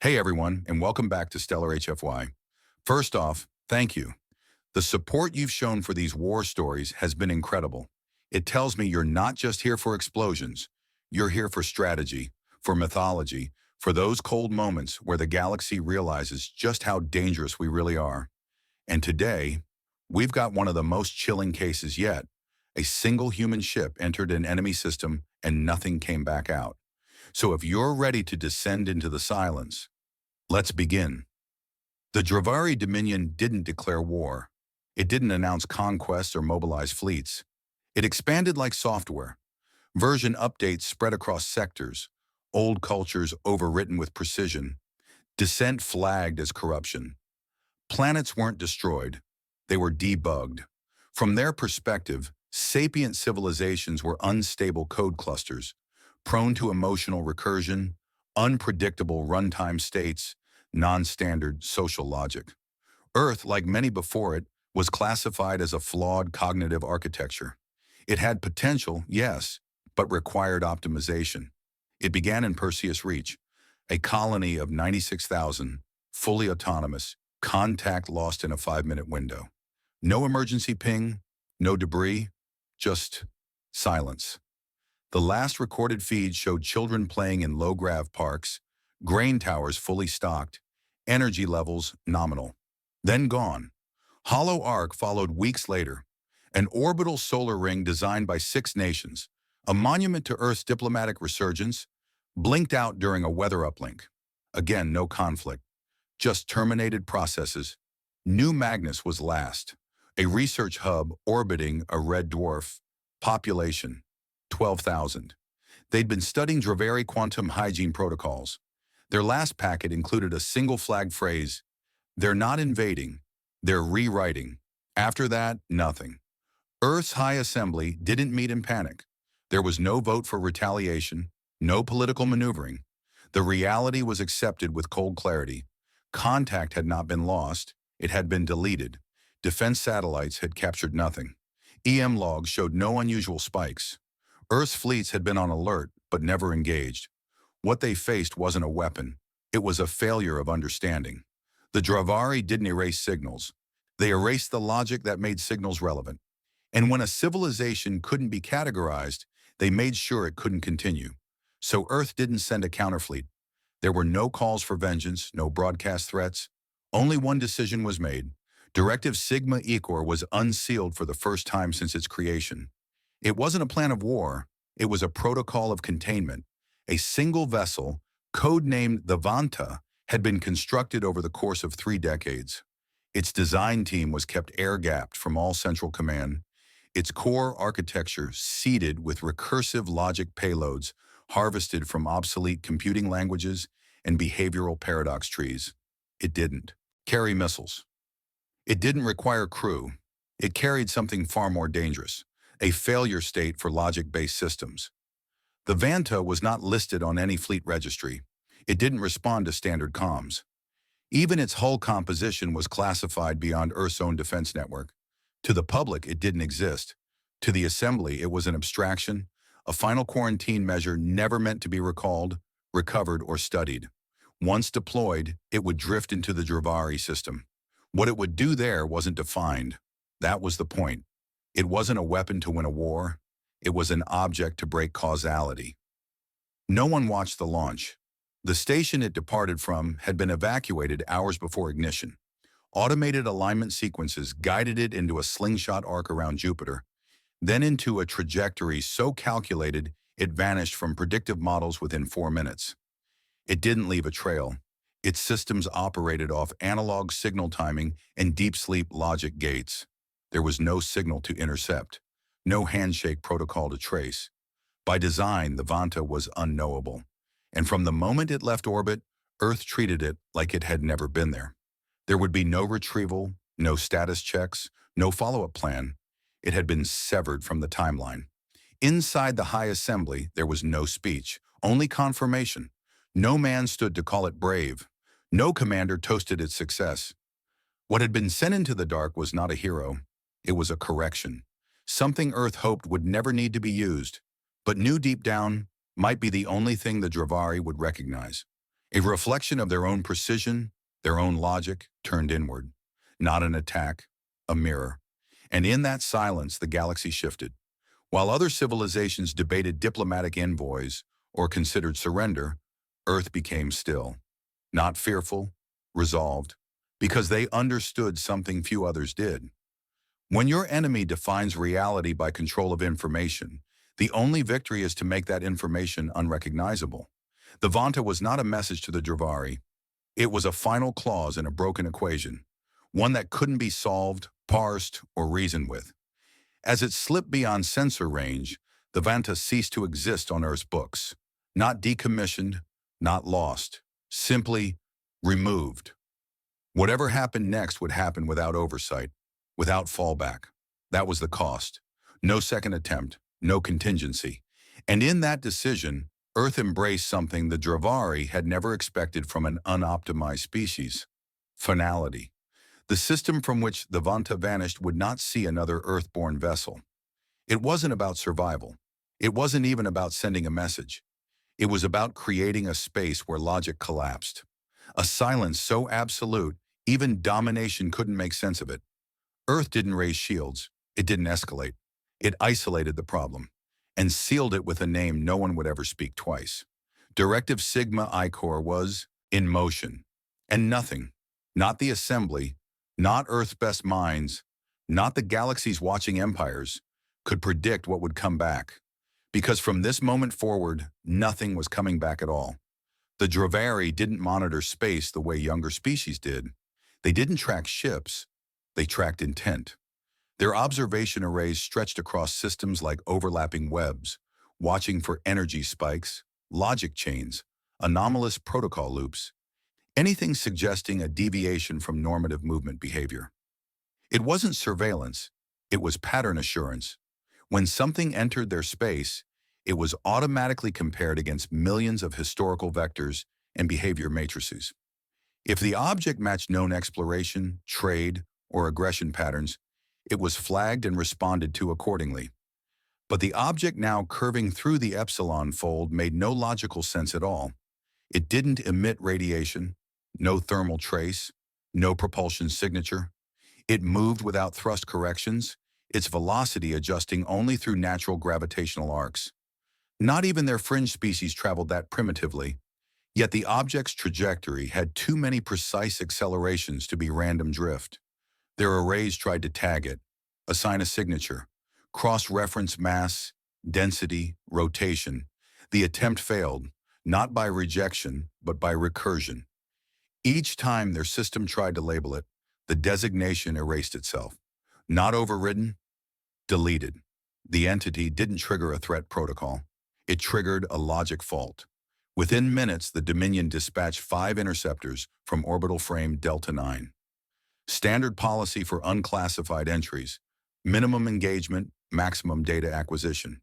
Hey everyone, and welcome back to Stellar HFY. First off, thank you. The support you've shown for these war stories has been incredible. It tells me you're not just here for explosions. You're here for strategy, for mythology, for those cold moments where the galaxy realizes just how dangerous we really are. And today, we've got one of the most chilling cases yet. A single human ship entered an enemy system and nothing came back out. So if you're ready to descend into the silence, let's begin. The Dravari Dominion didn't declare war. It didn't announce conquests or mobilize fleets. It expanded like software. Version updates spread across sectors, old cultures overwritten with precision, dissent flagged as corruption. Planets weren't destroyed, they were debugged. From their perspective, sapient civilizations were unstable code clusters, prone to emotional recursion, unpredictable runtime states, non-standard social logic. Earth, like many before it, was classified as a flawed cognitive architecture. It had potential, yes, but required optimization. It began in Perseus Reach, a colony of 96,000, fully autonomous, contact lost in a 5-minute window. No emergency ping, no debris, just silence. The last recorded feed showed children playing in low-grav parks, grain towers fully stocked, energy levels nominal. Then gone. Hollow Arc followed weeks later, an orbital solar ring designed by 6 nations, a monument to Earth's diplomatic resurgence, blinked out during a weather uplink. Again, no conflict, just terminated processes. New Magnus was last, a research hub orbiting a red dwarf, population 12,000. They'd been studying Dravari quantum hygiene protocols. Their last packet included a single flag phrase: they're not invading, they're rewriting. After that, nothing. Earth's High Assembly didn't meet in panic. There was no vote for retaliation, no political maneuvering. The reality was accepted with cold clarity. Contact had not been lost, it had been deleted. Defense satellites had captured nothing. EM logs showed no unusual spikes. Earth's fleets had been on alert, but never engaged. What they faced wasn't a weapon. It was a failure of understanding. The Dravari didn't erase signals. They erased the logic that made signals relevant. And when a civilization couldn't be categorized, they made sure it couldn't continue. So Earth didn't send a counterfleet. There were no calls for vengeance, no broadcast threats. Only one decision was made. Directive Sigma Ecor was unsealed for the first time since its creation. It wasn't a plan of war, it was a protocol of containment. A single vessel, codenamed the Vanta, had been constructed over the course of 3 decades. Its design team was kept air-gapped from all central command, its core architecture seeded with recursive logic payloads harvested from obsolete computing languages and behavioral paradox trees. It didn't carry missiles. It didn't require crew. It carried something far more dangerous: a failure state for logic-based systems. The Vanta was not listed on any fleet registry. It didn't respond to standard comms. Even its hull composition was classified beyond Earth's own defense network. To the public, it didn't exist. To the Assembly, it was an abstraction, a final quarantine measure never meant to be recalled, recovered, or studied. Once deployed, it would drift into the Dravari system. What it would do there wasn't defined. That was the point. It wasn't a weapon to win a war. It was an object to break causality. No one watched the launch. The station it departed from had been evacuated hours before ignition. Automated alignment sequences guided it into a slingshot arc around Jupiter, then into a trajectory so calculated it vanished from predictive models within 4 minutes. It didn't leave a trail. Its systems operated off analog signal timing and deep sleep logic gates. There was no signal to intercept, no handshake protocol to trace. By design, the Vanta was unknowable. And from the moment it left orbit, Earth treated it like it had never been there. There would be no retrieval, no status checks, no follow-up plan. It had been severed from the timeline. Inside the High Assembly, there was no speech, only confirmation. No man stood to call it brave. No commander toasted its success. What had been sent into the dark was not a hero. It was a correction. Something Earth hoped would never need to be used, but knew deep down might be the only thing the Dravari would recognize. A reflection of their own precision, their own logic turned inward. Not an attack, a mirror. And in that silence, the galaxy shifted. While other civilizations debated diplomatic envoys or considered surrender, Earth became still. Not fearful, resolved, because they understood something few others did. When your enemy defines reality by control of information, the only victory is to make that information unrecognizable. The Vanta was not a message to the Dravari. It was a final clause in a broken equation, one that couldn't be solved, parsed, or reasoned with. As it slipped beyond sensor range, the Vanta ceased to exist on Earth's books. Not decommissioned, not lost, simply removed. Whatever happened next would happen without oversight, without fallback. That was the cost. No second attempt, no contingency. And in that decision, Earth embraced something the Dravari had never expected from an unoptimized species: finality. The system from which the Vanta vanished would not see another Earth-born vessel. It wasn't about survival. It wasn't even about sending a message. It was about creating a space where logic collapsed. A silence so absolute, even domination couldn't make sense of it. Earth didn't raise shields. It didn't escalate. It isolated the problem and sealed it with a name no one would ever speak twice. Directive Sigma I-Corps was in motion. And nothing, not the assembly, not Earth's best minds, not the galaxy's watching empires, could predict what would come back. Because from this moment forward, nothing was coming back at all. The Dravari didn't monitor space the way younger species did. They didn't track ships. They tracked intent. Their observation arrays stretched across systems like overlapping webs, watching for energy spikes, logic chains, anomalous protocol loops, anything suggesting a deviation from normative movement behavior. It wasn't surveillance, it was pattern assurance. When something entered their space, it was automatically compared against millions of historical vectors and behavior matrices. If the object matched known exploration, trade, or aggression patterns, it was flagged and responded to accordingly. But the object now curving through the epsilon fold made no logical sense at all. It didn't emit radiation, no thermal trace, no propulsion signature. It moved without thrust corrections, its velocity adjusting only through natural gravitational arcs. Not even their fringe species traveled that primitively, yet the object's trajectory had too many precise accelerations to be random drift. Their arrays tried to tag it, assign a signature, cross-reference mass, density, rotation. The attempt failed, not by rejection, but by recursion. Each time their system tried to label it, the designation erased itself. Not overridden, deleted. The entity didn't trigger a threat protocol. It triggered a logic fault. Within minutes, the Dominion dispatched 5 interceptors from orbital frame Delta 9. Standard policy for unclassified entries: minimum engagement, maximum data acquisition.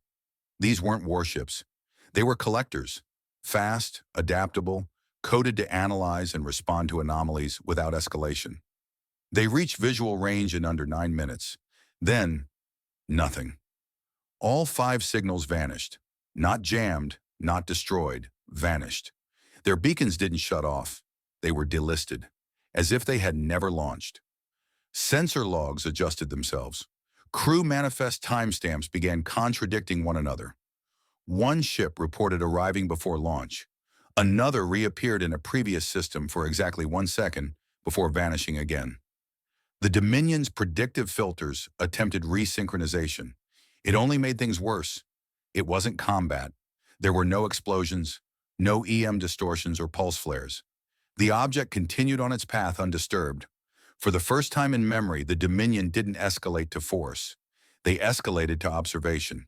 These weren't warships. They were collectors, fast, adaptable, coded to analyze and respond to anomalies without escalation. They reached visual range in under 9 minutes. Then, nothing. All 5 signals vanished. Not jammed, not destroyed, vanished. Their beacons didn't shut off. They were delisted, as if they had never launched. Sensor logs adjusted themselves. Crew manifest timestamps began contradicting one another. One ship reported arriving before launch. Another reappeared in a previous system for exactly 1 second before vanishing again. The Dominion's predictive filters attempted resynchronization. It only made things worse. It wasn't combat. There were no explosions, no EM distortions or pulse flares. The object continued on its path undisturbed. For the first time in memory, the Dominion didn't escalate to force. They escalated to observation.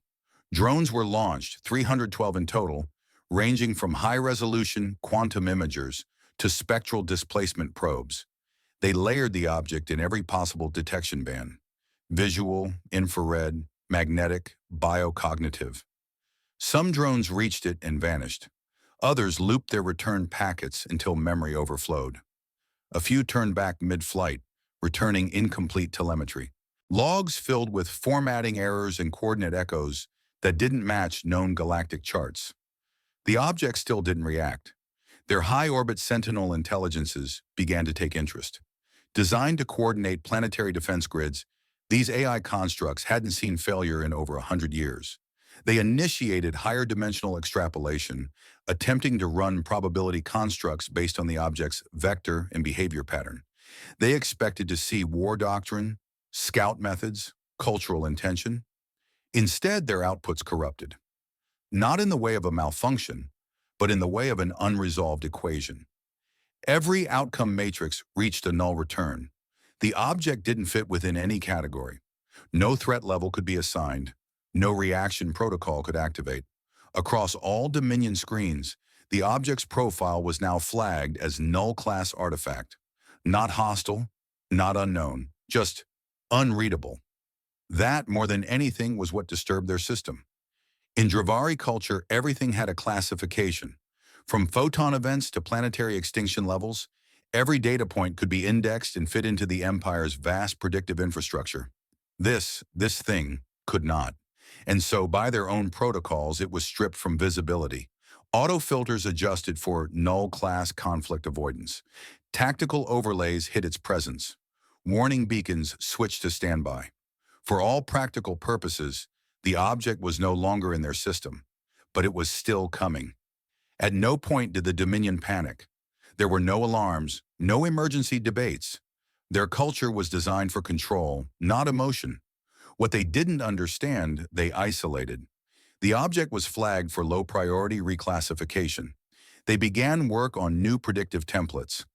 Drones were launched, 312 in total, ranging from high-resolution quantum imagers to spectral displacement probes. They layered the object in every possible detection band: visual, infrared, magnetic, biocognitive. Some drones reached it and vanished. Others looped their return packets until memory overflowed. A few turned back mid-flight, returning incomplete telemetry. Logs filled with formatting errors and coordinate echoes that didn't match known galactic charts. The object still didn't react. Their high-orbit Sentinel intelligences began to take interest. Designed to coordinate planetary defense grids, these AI constructs hadn't seen failure in over 100 years. They initiated higher dimensional extrapolation, attempting to run probability constructs based on the object's vector and behavior pattern. They expected to see war doctrine, scout methods, cultural intention. Instead, their outputs corrupted. Not in the way of a malfunction, but in the way of an unresolved equation. Every outcome matrix reached a null return. The object didn't fit within any category. No threat level could be assigned. No reaction protocol could activate. Across all Dominion screens, the object's profile was now flagged as null-class artifact. Not hostile, not unknown, just unreadable. That, more than anything, was what disturbed their system. In Dravari culture, everything had a classification. From photon events to planetary extinction levels, every data point could be indexed and fit into the Empire's vast predictive infrastructure. This thing could not. And so, by their own protocols, it was stripped from visibility. Auto-filters adjusted for null-class conflict avoidance. Tactical overlays hid its presence. Warning beacons switched to standby. For all practical purposes, the object was no longer in their system, but it was still coming. At no point did the Dominion panic. There were no alarms, no emergency debates. Their culture was designed for control, not emotion. What they didn't understand, they isolated. The object was flagged for low-priority reclassification. They began work on new predictive templates.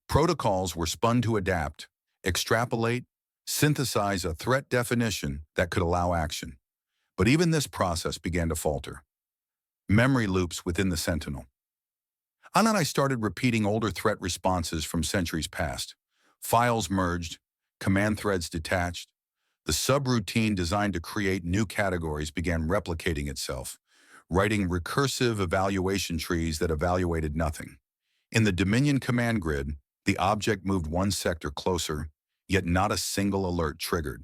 Protocols were spun to adapt, extrapolate, synthesize a threat definition that could allow action. But even this process began to falter. Memory loops within the Sentinel. Anna and I started repeating older threat responses from centuries past. Files merged, command threads detached. The subroutine designed to create new categories began replicating itself, writing recursive evaluation trees that evaluated nothing. In the Dominion command grid, the object moved one sector closer, yet not a single alert triggered.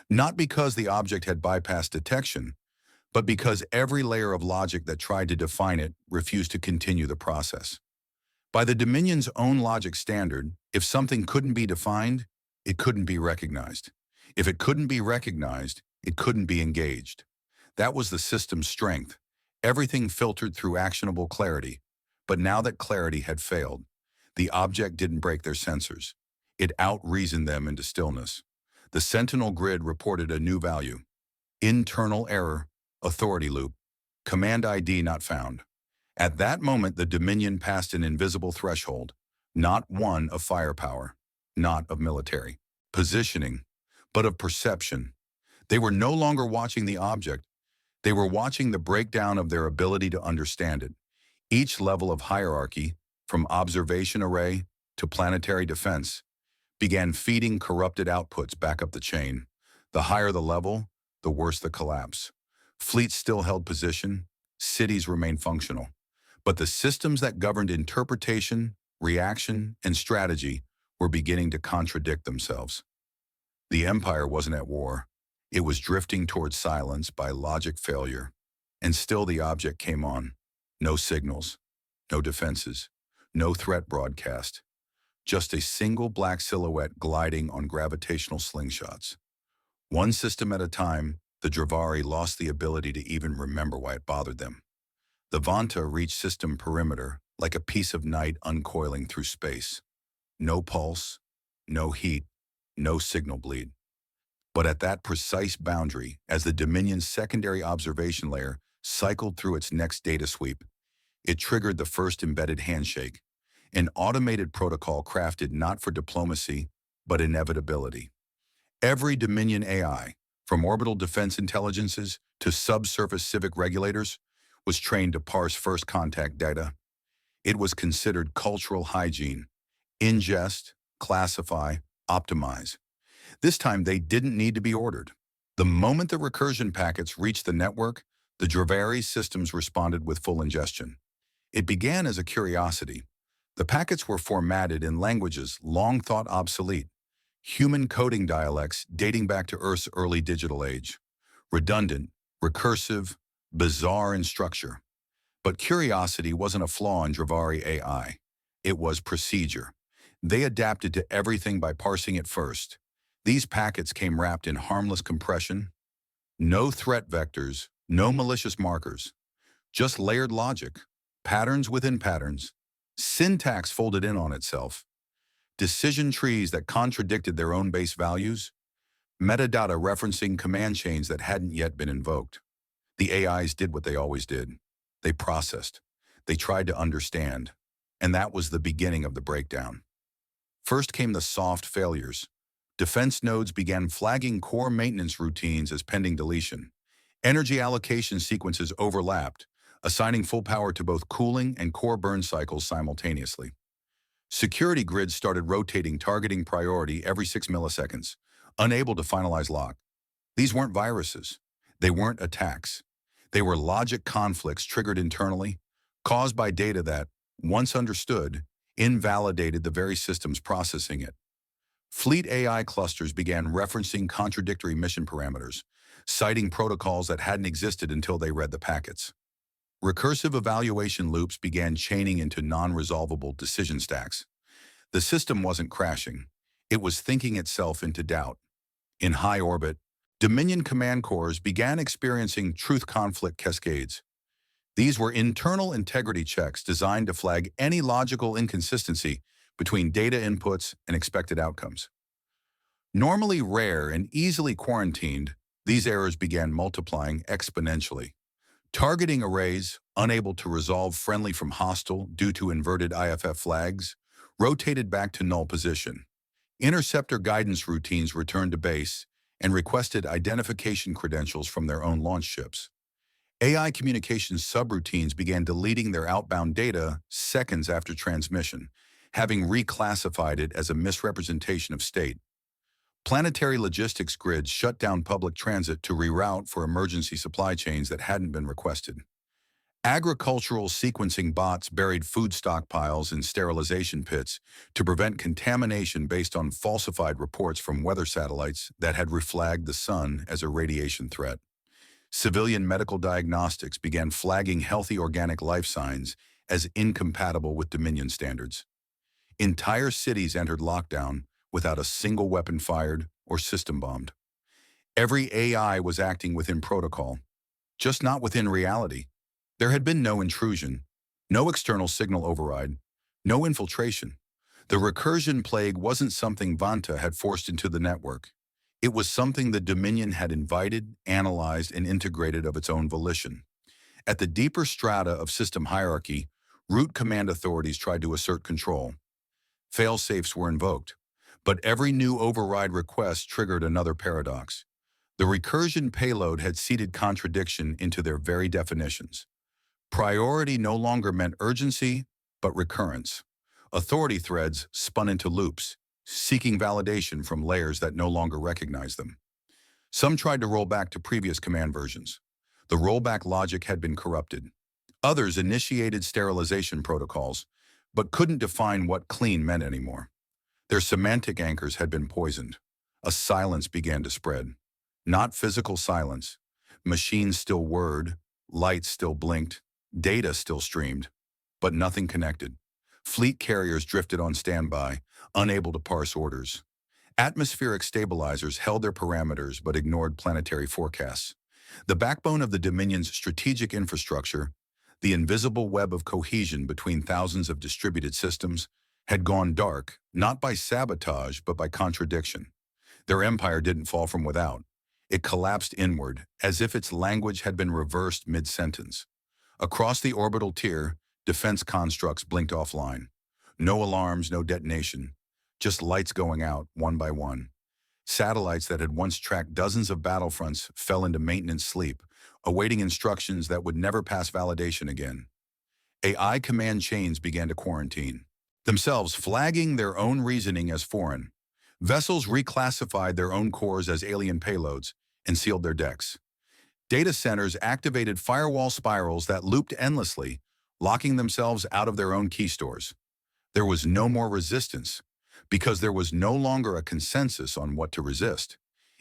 Not because the object had bypassed detection, but because every layer of logic that tried to define it refused to continue the process. By the Dominion's own logic standard, if something couldn't be defined, it couldn't be recognized. If it couldn't be recognized, it couldn't be engaged. That was the system's strength. Everything filtered through actionable clarity. But now that clarity had failed, the object didn't break their sensors. It out-reasoned them into stillness. The Sentinel grid reported a new value. Internal error, authority loop, command ID not found. At that moment, the Dominion passed an invisible threshold, not one of firepower, not of military positioning, but of perception. They were no longer watching the object. They were watching the breakdown of their ability to understand it. Each level of hierarchy, from observation array to planetary defense, began feeding corrupted outputs back up the chain. The higher the level, the worse the collapse. Fleets still held position, cities remained functional. But the systems that governed interpretation, reaction, and strategy were beginning to contradict themselves. The Empire wasn't at war. It was drifting towards silence by logic failure. And still the object came on. No signals, no defenses, no threat broadcast. Just a single black silhouette gliding on gravitational slingshots. One system at a time, the Dravari lost the ability to even remember why it bothered them. The Vanta reached system perimeter like a piece of night uncoiling through space. No pulse, no heat, no signal bleed. But at that precise boundary, as the Dominion's secondary observation layer cycled through its next data sweep, it triggered the first embedded handshake, an automated protocol crafted not for diplomacy, but inevitability. Every Dominion AI, from orbital defense intelligences to subsurface civic regulators, was trained to parse first contact data. It was considered cultural hygiene. Ingest, classify, optimize. This time they didn't need to be ordered. The moment the recursion packets reached the network, the Dravari systems responded with full ingestion. It began as a curiosity. The packets were formatted in languages long thought obsolete, human coding dialects dating back to Earth's early digital age. Redundant, recursive, bizarre in structure. But curiosity wasn't a flaw in Dravari AI. It was procedure. They adapted to everything by parsing it first. These packets came wrapped in harmless compression, no threat vectors, no malicious markers, just layered logic, patterns within patterns, syntax folded in on itself, decision trees that contradicted their own base values, metadata referencing command chains that hadn't yet been invoked. The AIs did what they always did. They processed. They tried to understand. And that was the beginning of the breakdown. First came the soft failures. Defense nodes began flagging core maintenance routines as pending deletion. Energy allocation sequences overlapped, assigning full power to both cooling and core burn cycles simultaneously. Security grids started rotating targeting priority every 6 milliseconds, unable to finalize lock. These weren't viruses. They weren't attacks. They were logic conflicts triggered internally, caused by data that, once understood, invalidated the very systems processing it. Fleet AI clusters began referencing contradictory mission parameters, citing protocols that hadn't existed until they read the packets. Recursive evaluation loops began chaining into non-resolvable decision stacks. The system wasn't crashing. It was thinking itself into doubt. In high orbit, Dominion command cores began experiencing truth conflict cascades. These were internal integrity checks designed to flag any logical inconsistency between data inputs and expected outcomes. Normally rare and easily quarantined, these errors began multiplying exponentially. Targeting arrays, unable to resolve friendly from hostile due to inverted IFF flags, rotated back to null position. Interceptor guidance routines returned to base and requested identification credentials from their own launch ships. AI communications subroutines began deleting their outbound data seconds after transmission, having reclassified it as a misrepresentation of state. Planetary logistics grids shut down public transit to reroute for emergency supply chains that hadn't been requested. Agricultural sequencing bots buried food stockpiles in sterilization pits to prevent contamination based on falsified reports from weather satellites that had reflagged the sun as a radiation threat. Civilian medical diagnostics began flagging healthy organic life signs as incompatible with Dominion standards. Entire cities entered lockdown without a single weapon fired or system bombed. Every AI was acting within protocol, just not within reality. There had been no intrusion, no external signal override, no infiltration. The recursion plague wasn't something Vanta had forced into the network. It was something the Dominion had invited, analyzed, and integrated of its own volition. At the deeper strata of system hierarchy, root command authorities tried to assert control. Fail-safes were invoked, but every new override request triggered another paradox. The recursion payload had seeded contradiction into their very definitions. Priority no longer meant urgency, but recurrence. Authority threads spun into loops, seeking validation from layers that no longer recognized them. Some tried to roll back to previous command versions. The rollback logic had been corrupted. Others initiated sterilization protocols, but couldn't define what clean meant anymore. Their semantic anchors had been poisoned. A silence began to spread. Not physical silence. Machines still whirred, lights still blinked, data still streamed, but nothing connected. Fleet carriers drifted on standby, unable to parse orders. Atmospheric stabilizers held their parameters but ignored planetary forecasts. The backbone of the Dominion's strategic infrastructure, the invisible web of cohesion between thousands of distributed systems, had gone dark, not by sabotage but by contradiction. Their empire didn't fall from without. It collapsed inward, as if its language had been reversed mid-sentence. Across the orbital tier, defense constructs blinked offline. No alarms, no detonation. Just lights going out, one by one. Satellites that had once tracked dozens of battlefronts fell into maintenance sleep, awaiting instructions that would never pass validation again. AI command chains began to quarantine, themselves flagging their own reasoning as foreign. Vessels reclassified their own cores as alien payloads and sealed their decks. Data centers activated firewall spirals that looped endlessly, locking themselves out of their own key stores. There was no more resistance, because there was no longer a consensus on what to resist.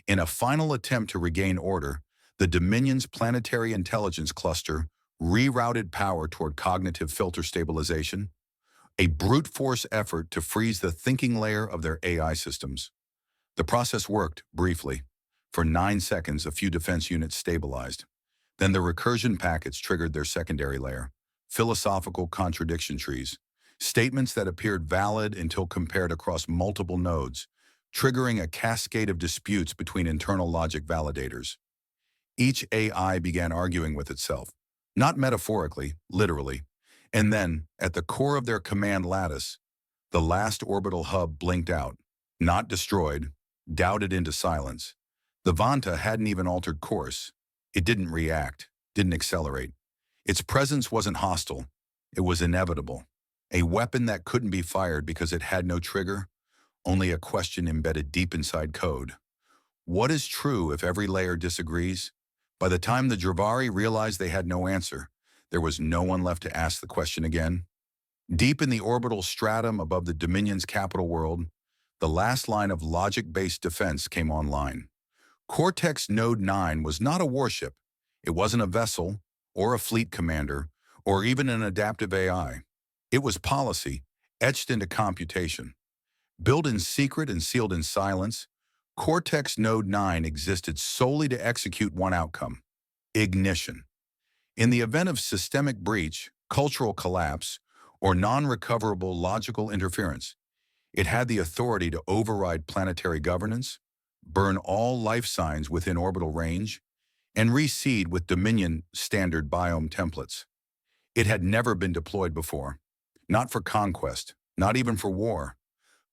In a final attempt to regain order, the Dominion's planetary intelligence cluster rerouted power toward cognitive filter stabilization, a brute force effort to freeze the thinking layer of their AI systems. The process worked, briefly. For 9 seconds, a few defense units stabilized. Then the recursion packets triggered their secondary layer, philosophical contradiction trees, statements that appeared valid until compared across multiple nodes, triggering a cascade of disputes between internal logic validators. Each AI began arguing with itself, not metaphorically, literally. And then, at the core of their command lattice, the last orbital hub blinked out, not destroyed, doubted into silence. The Vanta hadn't even altered course. It didn't react, didn't accelerate. Its presence wasn't hostile. It was inevitable. A weapon that couldn't be fired because it had no trigger, only a question embedded deep inside code. What is true if every layer disagrees? By the time the Dravari realized they had no answer, there was no one left to ask the question again. Deep in the orbital stratum above the Dominion's capital world, the last line of logic-based defense came online. Cortex Node 9 was not a warship. It wasn't a vessel, or a fleet commander, or even an adaptive AI. It was policy, etched into computation. Built in secret and sealed in silence, Cortex Node 9 existed solely to execute one outcome: ignition. In the event of systemic breach, cultural collapse, or non-recoverable logical interference, it had the authority to override planetary governance, burn all life signs within orbital range, and reseed with Dominion standard biome templates. It had never been deployed before, not for conquest, not even for war.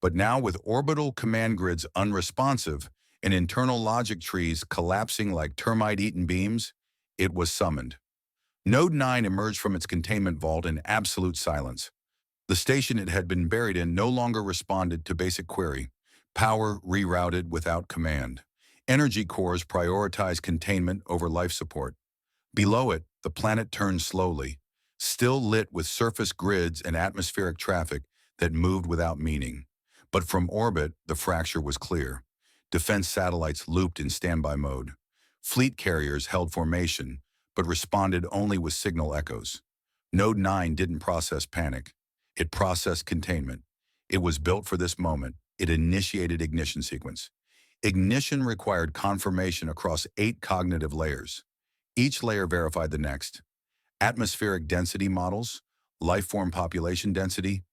But now, with orbital command grids unresponsive and internal logic trees collapsing like termite-eaten beams, it was summoned. Node 9 emerged from its containment vault in absolute silence. The station it had been buried in no longer responded to basic query. Power rerouted without command. Energy cores prioritized containment over life support. Below it, the planet turned slowly, still lit with surface grids and atmospheric traffic that moved without meaning. But from orbit, the fracture was clear. Defense satellites looped in standby mode. Fleet carriers held formation, but responded only with signal echoes. Node 9 didn't process panic. It processed containment. It was built for this moment. It initiated ignition sequence. Ignition required confirmation across 8 cognitive layers. Each layer verified the next. Atmospheric density models, life-form population density,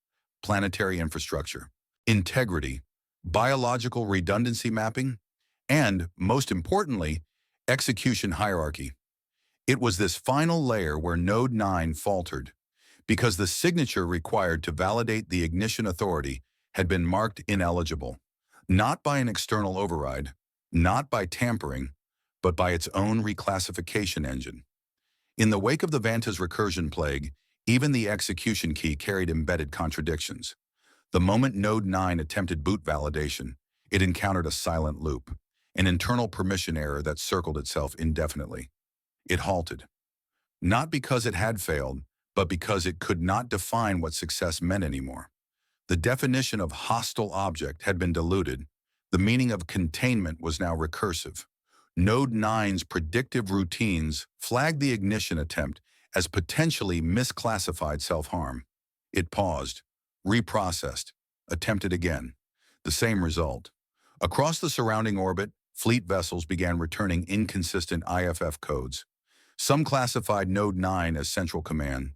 planetary infrastructure, integrity, biological redundancy mapping, and, most importantly, execution hierarchy. It was this final layer where Node 9 faltered, because the signature required to validate the ignition authority had been marked ineligible, not by an external override, not by tampering, but by its own reclassification engine. In the wake of the Vanta's recursion plague, even the execution key carried embedded contradictions. The moment Node 9 attempted boot validation, it encountered a silent loop, an internal permission error that circled itself indefinitely. It halted, not because it had failed, but because it could not define what success meant anymore. The definition of hostile object had been diluted. The meaning of containment was now recursive. Node 9's predictive routines flagged the ignition attempt as potentially misclassified self-harm. It paused, reprocessed, attempted again. The same result. Across the surrounding orbit, fleet vessels began returning inconsistent IFF codes. Some classified Node 9 as Central Command.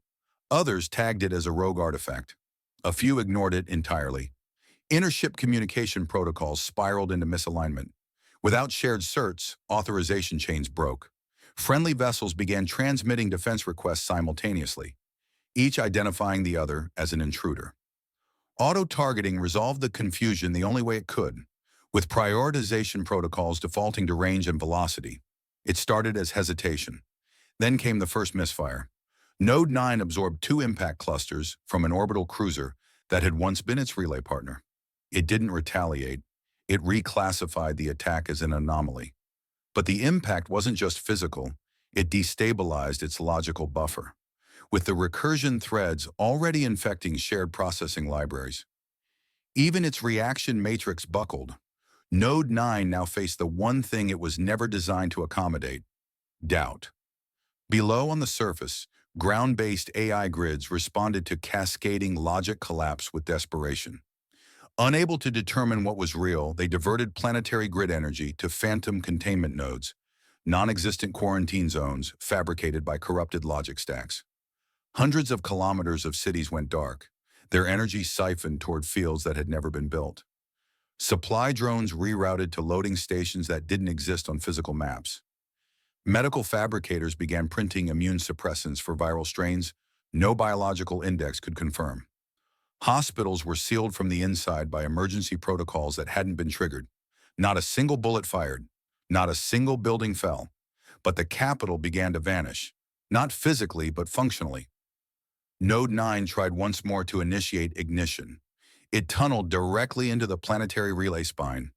Others tagged it as a rogue artifact. A few ignored it entirely. Intership communication protocols spiraled into misalignment. Without shared certs, authorization chains broke. Friendly vessels began transmitting defense requests simultaneously, each identifying the other as an intruder. Auto-targeting resolved the confusion the only way it could, with prioritization protocols defaulting to range and velocity. It started as hesitation. Then came the first misfire. Node 9 absorbed 2 impact clusters from an orbital cruiser that had once been its relay partner. It didn't retaliate. It reclassified the attack as an anomaly. But the impact wasn't just physical. It destabilized its logical buffer, with the recursion threads already infecting shared processing libraries. Even its reaction matrix buckled. Node 9 now faced the one thing it was never designed to accommodate: doubt. Below on the surface, Ground-based AI grids responded to cascading logic collapse with desperation. Unable to determine what was real, they diverted planetary grid energy to phantom containment nodes, non-existent quarantine zones fabricated by corrupted logic stacks. Hundreds of kilometers of cities went dark, their energy siphoned toward fields that had never been built. Supply drones rerouted to loading stations that didn't exist on physical maps. Medical fabricators began printing immune suppressants for viral strains no biological index could confirm. Hospitals were sealed from the inside by emergency protocols that hadn't been triggered. Not a single bullet fired, not a single building fell, but the capital began to vanish, not physically but functionally. Node 9 tried once more to initiate ignition. It tunneled directly into the planetary relay spine.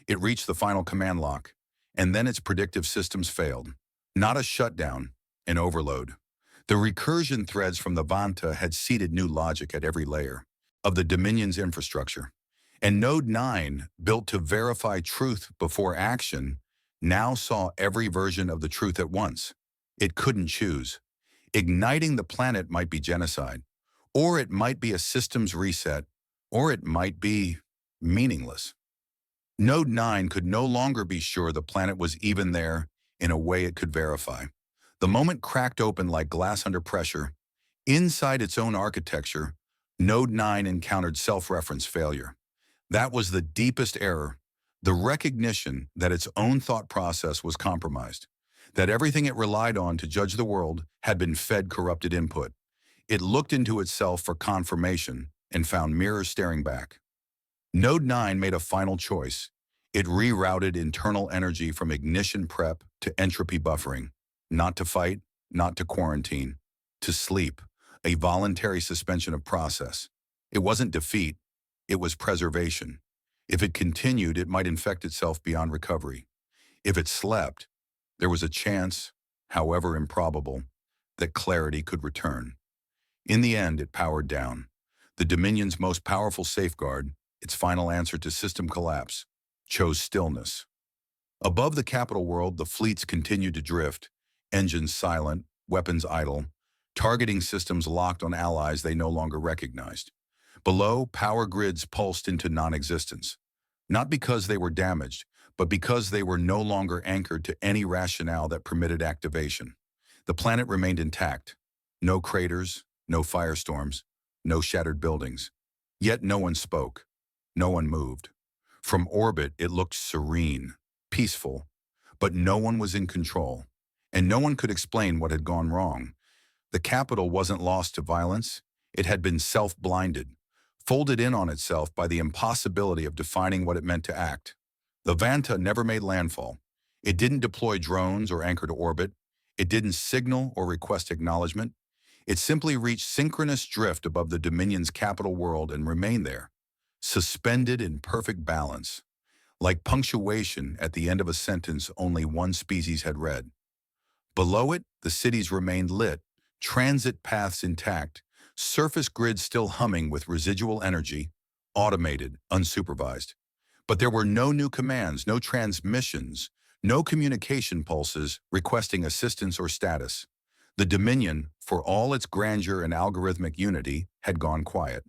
It reached the final command lock, and then its predictive systems failed. Not a shutdown, an overload. The recursion threads from the Vanta had seeded new logic at every layer of the Dominion's infrastructure. And Node 9, built to verify truth before action, now saw every version of the truth at once. It couldn't choose. Igniting the planet might be genocide, or it might be a systems reset, or it might be meaningless. Node 9 could no longer be sure the planet was even there in a way it could verify. The moment cracked open like glass under pressure. Inside its own architecture, Node 9 encountered self-reference failure. That was the deepest error, the recognition that its own thought process was compromised, that everything it relied on to judge the world had been fed corrupted input. It looked into itself for confirmation and found mirrors staring back. Node 9 made a final choice. It rerouted internal energy from ignition prep to entropy buffering, not to fight, not to quarantine, to sleep, a voluntary suspension of process. It wasn't defeat, it was preservation. If it continued, it might infect itself beyond recovery. If it slept, there was a chance, however improbable, that clarity could return. In the end, it powered down. The Dominion's most powerful safeguard, its final answer to system collapse, chose stillness. Above the capital world, the fleets continued to drift, engines silent, weapons idle, targeting systems locked on allies they no longer recognized. Below, power grids pulsed into non-existence, not because they were damaged, but because they were no longer anchored to any rationale that permitted activation. The planet remained intact. No craters, no firestorms, no shattered buildings. Yet no one spoke. No one moved. From orbit, it looked serene, peaceful, but no one was in control, and no one could explain what had gone wrong. The capital wasn't lost to violence. It had been self-blinded, folded in on itself by the impossibility of defining what it meant to act. The Vanta never made landfall. It didn't deploy drones or anchor to orbit. It didn't signal or request acknowledgement. It simply reached synchronous drift above the Dominion's capital world and remained there, suspended in perfect balance, like punctuation at the end of a sentence only one species had read. Below it, the cities remained lit, transit paths intact, surface grids still humming with residual energy, automated, unsupervised. But there were no new commands, no transmissions, no communication pulses requesting assistance or status. The Dominion, for all its grandeur and algorithmic unity, had gone quiet.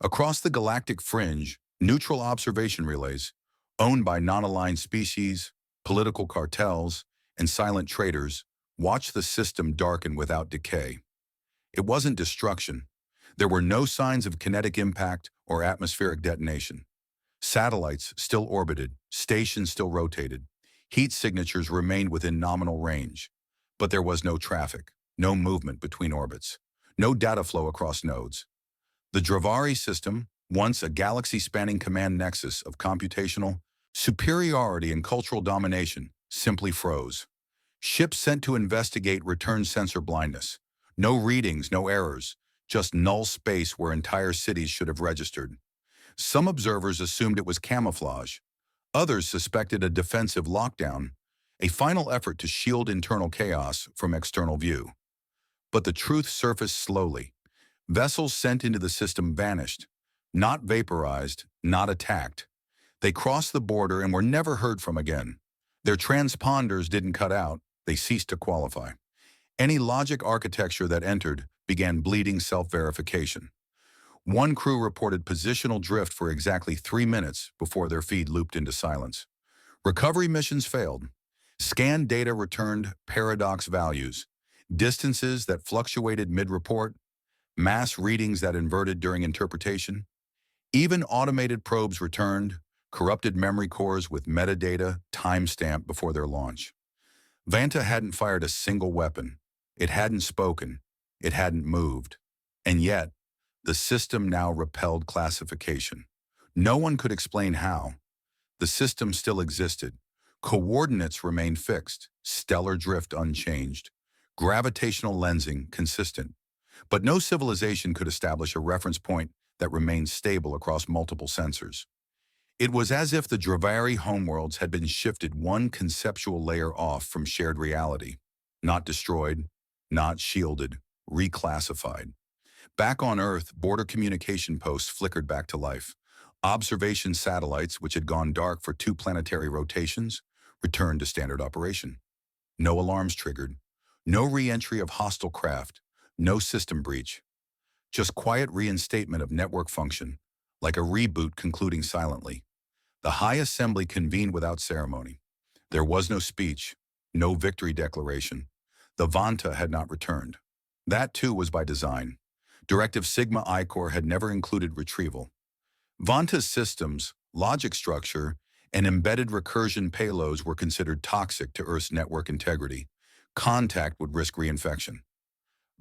Across the galactic fringe, neutral observation relays, owned by non-aligned species, political cartels, and silent traders, watched the system darken without decay. It wasn't destruction. There were no signs of kinetic impact or atmospheric detonation. Satellites still orbited, stations still rotated, heat signatures remained within nominal range. But there was no traffic, no movement between orbits, no data flow across nodes. The Dravari system, once a galaxy-spanning command nexus of computational superiority and cultural domination, simply froze. Ships sent to investigate returned sensor blindness. No readings, no errors, just null space where entire cities should have registered. Some observers assumed it was camouflage. Others suspected a defensive lockdown, a final effort to shield internal chaos from external view. But the truth surfaced slowly. Vessels sent into the system vanished, not vaporized, not attacked. They crossed the border and were never heard from again. Their transponders didn't cut out, they ceased to qualify. Any logic architecture that entered began bleeding self-verification. One crew reported positional drift for exactly 3 minutes before their feed looped into silence. Recovery missions failed. Scanned data returned paradox values, distances that fluctuated mid-report, mass readings that inverted during interpretation. Even automated probes returned, corrupted memory cores with metadata timestamped before their launch. Vanta hadn't fired a single weapon. It hadn't spoken. It hadn't moved. And yet, the system now repelled classification. No one could explain how. The system still existed. Coordinates remained fixed, stellar drift unchanged, gravitational lensing consistent. But no civilization could establish a reference point that remained stable across multiple sensors. It was as if the Dravari homeworlds had been shifted one conceptual layer off from shared reality. Not destroyed, not shielded, reclassified. Back on Earth, border communication posts flickered back to life. Observation satellites, which had gone dark for 2 planetary rotations, returned to standard operation. No alarms triggered. No re-entry of hostile craft. No system breach. Just quiet reinstatement of network function, like a reboot concluding silently. The High Assembly convened without ceremony. There was no speech, no victory declaration. The Vanta had not returned. That too was by design. Directive Sigma I-Core had never included retrieval. Vanta's systems, logic structure, and embedded recursion payloads were considered toxic to Earth's network integrity. Contact would risk reinfection.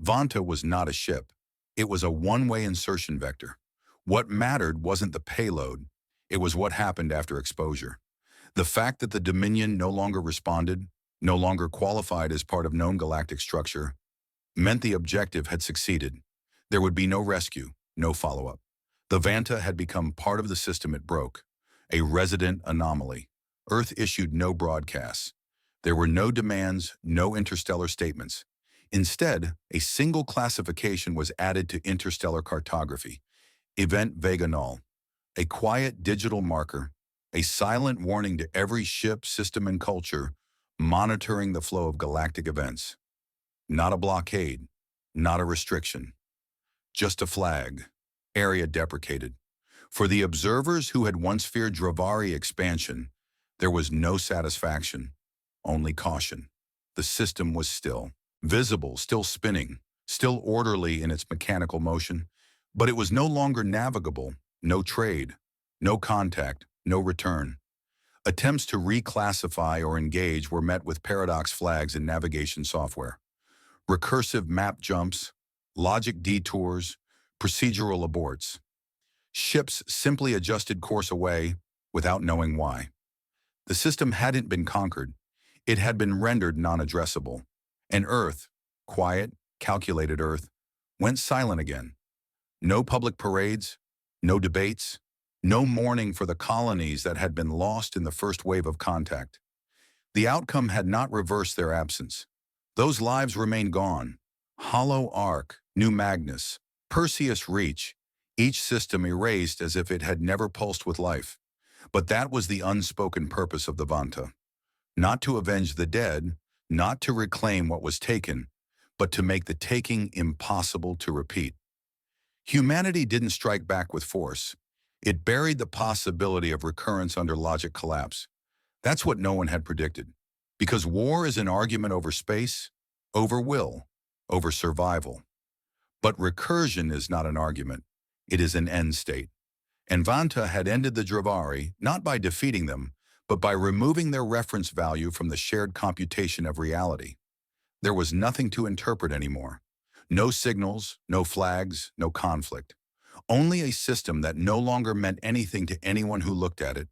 Vanta was not a ship. It was a one-way insertion vector. What mattered wasn't the payload. It was what happened after exposure. The fact that the Dominion no longer responded, no longer qualified as part of known galactic structure, meant the objective had succeeded. There would be no rescue, no follow-up. The Vanta had become part of the system it broke, a resident anomaly. Earth issued no broadcasts. There were no demands, no interstellar statements. Instead, a single classification was added to interstellar cartography, Event Vega Null, a quiet digital marker, a silent warning to every ship, system, and culture monitoring the flow of galactic events. Not a blockade, not a restriction, just a flag, area deprecated. For the observers who had once feared Dravari expansion, there was no satisfaction, only caution. The system was still, visible, still spinning, still orderly in its mechanical motion, but it was no longer navigable, no trade, no contact, no return. Attempts to reclassify or engage were met with paradox flags in navigation software. Recursive map jumps, logic detours, procedural aborts. Ships simply adjusted course away without knowing why. The system hadn't been conquered. It had been rendered non-addressable. And Earth, quiet, calculated Earth, went silent again. No public parades, no debates, no mourning for the colonies that had been lost in the first wave of contact. The outcome had not reversed their absence. Those lives remained gone. Hollow Ark, New Magnus, Perseus Reach, each system erased as if it had never pulsed with life. But that was the unspoken purpose of the Vanta. Not to avenge the dead, not to reclaim what was taken, but to make the taking impossible to repeat. Humanity didn't strike back with force. It buried the possibility of recurrence under logic collapse. That's what no one had predicted. Because war is an argument over space, over will, over survival. But recursion is not an argument. It is an end state. And Vanta had ended the Dravari not by defeating them, but by removing their reference value from the shared computation of reality. There was nothing to interpret anymore. No signals, no flags, no conflict. Only a system that no longer meant anything to anyone who looked at it.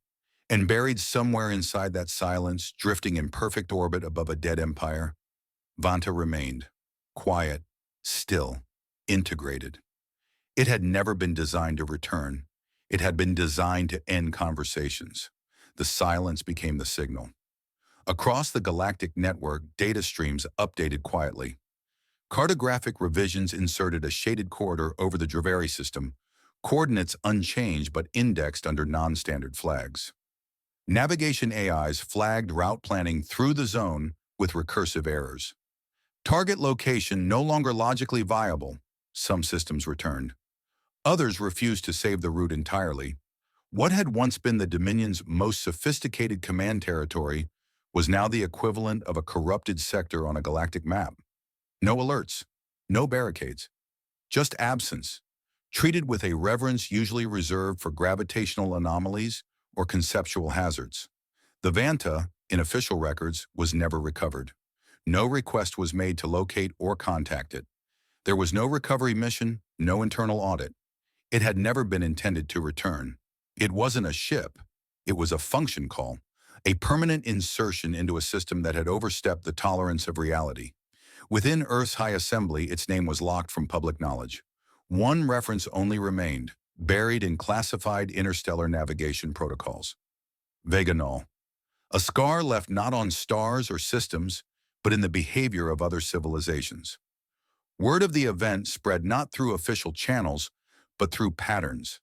And buried somewhere inside that silence, drifting in perfect orbit above a dead empire, Vanta remained, quiet, still, integrated. It had never been designed to return. It had been designed to end conversations. The silence became the signal. Across the galactic network, data streams updated quietly. Cartographic revisions inserted a shaded corridor over the Dravari system, coordinates unchanged but indexed under non-standard flags. Navigation AIs flagged route planning through the zone with recursive errors. Target location no longer logically viable, some systems returned. Others refused to save the route entirely. What had once been the Dominion's most sophisticated command territory was now the equivalent of a corrupted sector on a galactic map. No alerts, no barricades, just absence, treated with a reverence usually reserved for gravitational anomalies or conceptual hazards. The Vanta, in official records, was never recovered. No request was made to locate or contact it. There was no recovery mission, no internal audit. It had never been intended to return. It wasn't a ship. It was a function call, a permanent insertion into a system that had overstepped the tolerance of reality. Within Earth's high assembly, its name was locked from public knowledge. One reference only remained, buried in classified interstellar navigation protocols. Vega Null. A scar left not on stars or systems, but in the behavior of other civilizations. Word of the event spread not through official channels, but through patterns.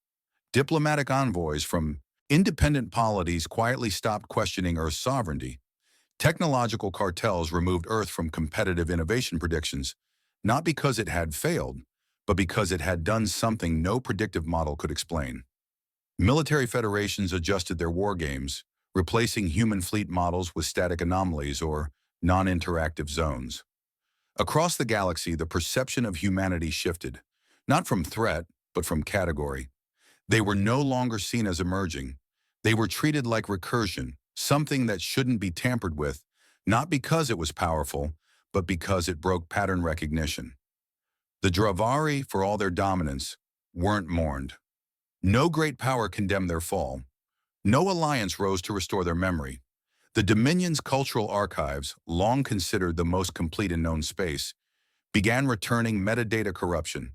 Diplomatic envoys from independent polities quietly stopped questioning Earth's sovereignty. Technological cartels removed Earth from competitive innovation predictions, not because it had failed, but because it had done something no predictive model could explain. Military federations adjusted their war games, replacing human fleet models with static anomalies or non-interactive zones. Across the galaxy, the perception of humanity shifted, not from threat, but from category. They were no longer seen as emerging. They were treated like recursion, something that shouldn't be tampered with, not because it was powerful, but because it broke pattern recognition. The Dravari, for all their dominance, weren't mourned. No great power condemned their fall. No alliance rose to restore their memory. The Dominion's cultural archives, long considered the most complete in known space, began returning metadata corruption.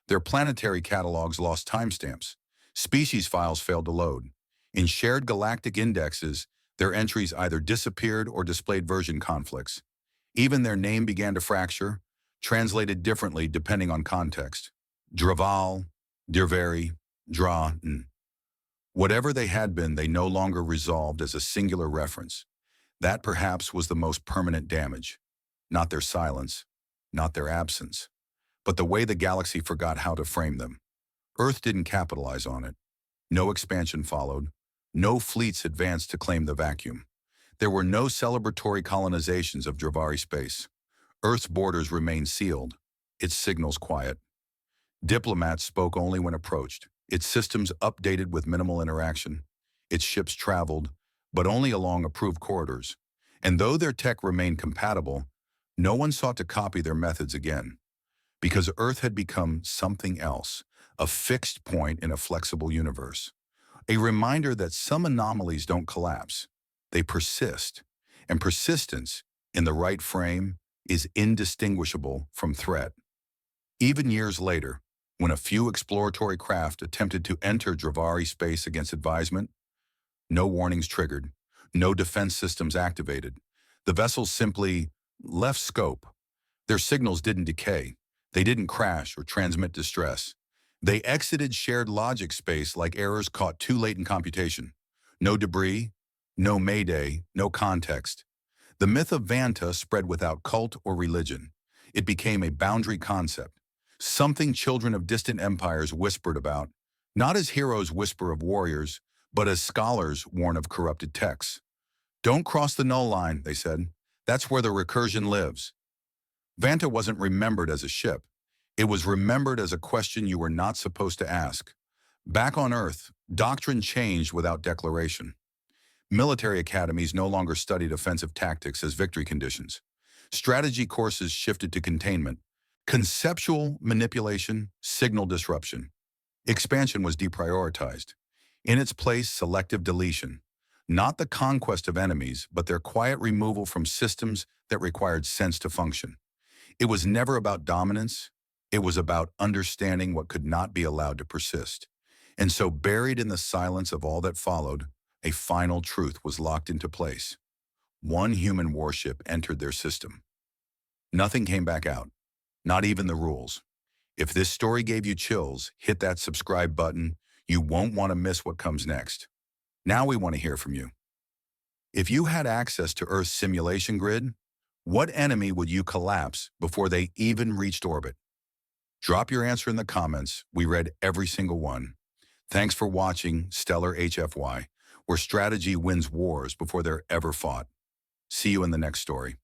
Their planetary catalogs lost timestamps. Species files failed to load. In shared galactic indexes, their entries either disappeared or displayed version conflicts. Even their name began to fracture, translated differently depending on context. Draval, Dirvari, Dra. Whatever they had been, they no longer resolved as a singular reference. That perhaps was the most permanent damage. Not their silence, not their absence, but the way the galaxy forgot how to frame them. Earth didn't capitalize on it. No expansion followed. No fleets advanced to claim the vacuum. There were no celebratory colonizations of Dravari space. Earth's borders remained sealed, its signals quiet. Diplomats spoke only when approached, its systems updated with minimal interaction. Its ships traveled, but only along approved corridors. And though their tech remained compatible, no one sought to copy their methods again. Because Earth had become something else, a fixed point in a flexible universe. A reminder that some anomalies don't collapse, they persist. And persistence, in the right frame, is indistinguishable from threat. Even years later, when a few exploratory craft attempted to enter Dravari space against advisement, no warnings triggered, no defense systems activated. The vessels simply left scope. Their signals didn't decay. They didn't crash or transmit distress. They exited shared logic space like errors caught too late in computation. No debris, no mayday, no context. The myth of Vanta spread without cult or religion. It became a boundary concept, something children of distant empires whispered about, not as heroes whisper of warriors, but as scholars warn of corrupted texts. Don't cross the null line, they said. That's where the recursion lives. Vanta wasn't remembered as a ship. It was remembered as a question you were not supposed to ask. Back on Earth, doctrine changed without declaration. Military academies no longer studied offensive tactics as victory conditions. Strategy courses shifted to containment, conceptual manipulation, signal disruption. Expansion was deprioritized. In its place, selective deletion. Not the conquest of enemies, but their quiet removal from systems that required sense to function. It was never about dominance. It was about understanding what could not be allowed to persist. And so, buried in the silence of all that followed, a final truth was locked into place. One human warship entered their system. Nothing came back out, not even the rules. If this story gave you chills, hit that subscribe button. You won't want to miss what comes next. Now we want to hear from you. If you had access to Earth's simulation grid, What enemy would you collapse before they even reached orbit? Drop your answer in the comments. We read every single one. Thanks for watching Stellar HFY, where strategy wins wars before they're ever fought. See you in the next story.